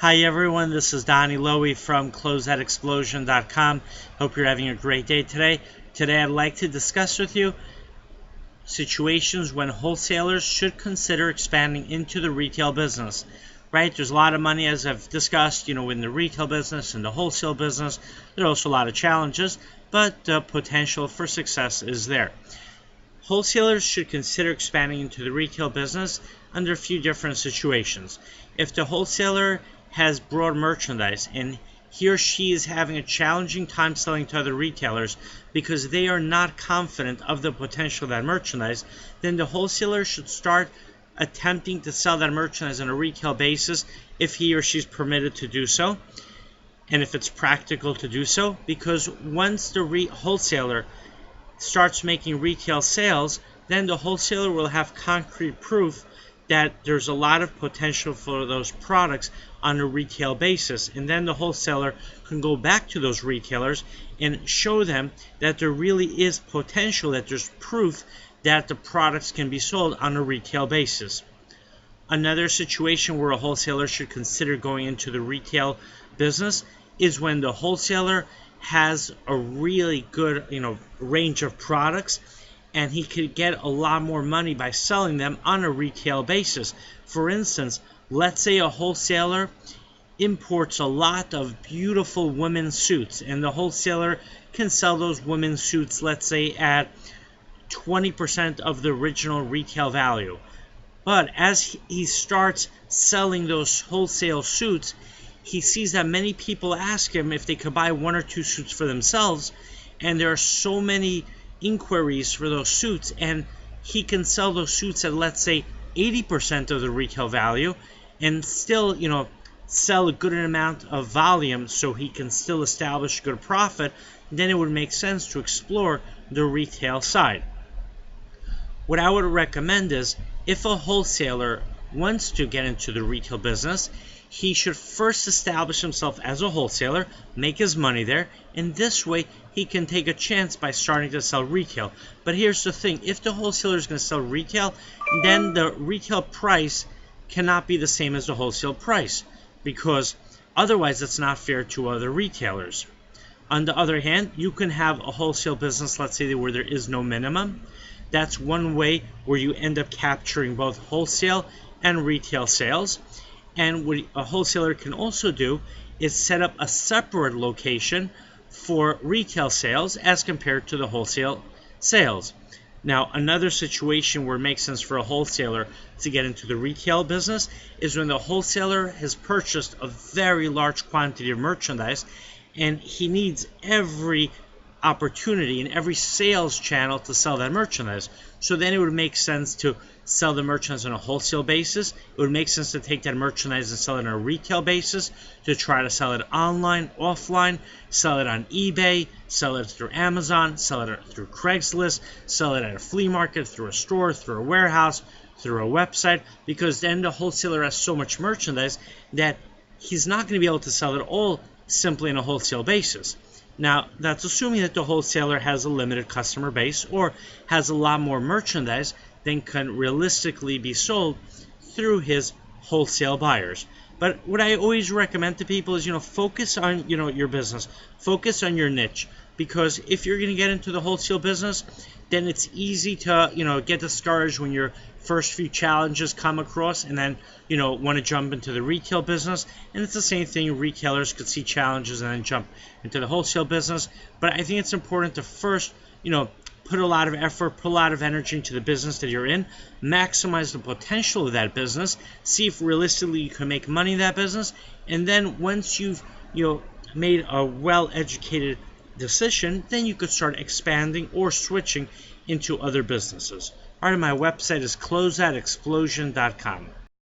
Hi everyone, this is Donny Lowy from Closeout.com. Hope you're having a great day today. Today I'd like to discuss with you situations when wholesalers should consider expanding into the retail business. Right? There's a lot of money, as I've discussed, in the retail business and the wholesale business. There are also a lot of challenges, but the potential for success is there. Wholesalers should consider expanding into the retail business under a few different situations. If the wholesaler has broad merchandise and he or she is having a challenging time selling to other retailers because they are not confident of the potential of that merchandise, then the wholesaler should start attempting to sell that merchandise on a retail basis if he or she is permitted to do so, and if it's practical to do so, because once the wholesaler starts making retail sales, then the wholesaler will have concrete proof that there's a lot of potential for those products on a retail basis, and then the wholesaler can go back to those retailers and show them that there really is potential, that there's proof that the products can be sold on a retail basis. Another situation where a wholesaler should consider going into the retail business is when the wholesaler has a really good range of products, and he could get a lot more money by selling them on a retail basis. For instance, let's say a wholesaler imports a lot of beautiful women's suits, and the wholesaler can sell those women's suits, let's say, at 20% of the original retail value. But as he starts selling those wholesale suits, he sees that many people ask him if they could buy one or two suits for themselves, and there are so many inquiries for those suits, and he can sell those suits at, let's say, 80% of the retail value and still sell a good amount of volume so he can still establish good profit. Then it would make sense to explore the retail side. What I would recommend is, if a wholesaler wants to get into the retail business, he should first establish himself as a wholesaler, make his money there, and this way he can take a chance by starting to sell retail. But here's the thing, if the wholesaler is going to sell retail, then the retail price cannot be the same as the wholesale price, because otherwise it's not fair to other retailers. On the other hand, you can have a wholesale business, let's say, where there is no minimum. That's one way where you end up capturing both wholesale and retail sales. And what a wholesaler can also do is set up a separate location for retail sales as compared to the wholesale sales. Now, another situation where it makes sense for a wholesaler to get into the retail business is when the wholesaler has purchased a very large quantity of merchandise and he needs every opportunity in every sales channel to sell that merchandise. So then it would make sense to sell the merchandise on a wholesale basis. It would make sense to take that merchandise and sell it on a retail basis, to try to sell it online, offline, sell it on eBay, sell it through Amazon, sell it through Craigslist, sell it at a flea market, through a store, through a warehouse, through a website, because then the wholesaler has so much merchandise that he's not going to be able to sell it all simply on a wholesale basis. Now, that's assuming that the wholesaler has a limited customer base or has a lot more merchandise than can realistically be sold through his wholesale buyers. But what I always recommend to people is, focus on, your business. Focus on your niche. Because if you're going to get into the wholesale business, then it's easy to, get discouraged when your first few challenges come across and then, want to jump into the retail business. And it's the same thing. Retailers could see challenges and then jump into the wholesale business. But I think it's important to first, put a lot of effort, put a lot of energy into the business that you're in, maximize the potential of that business, see if realistically you can make money in that business, and then once you've made a well-educated decision, then you could start expanding or switching into other businesses. All right, my website is closeoutexplosion.com.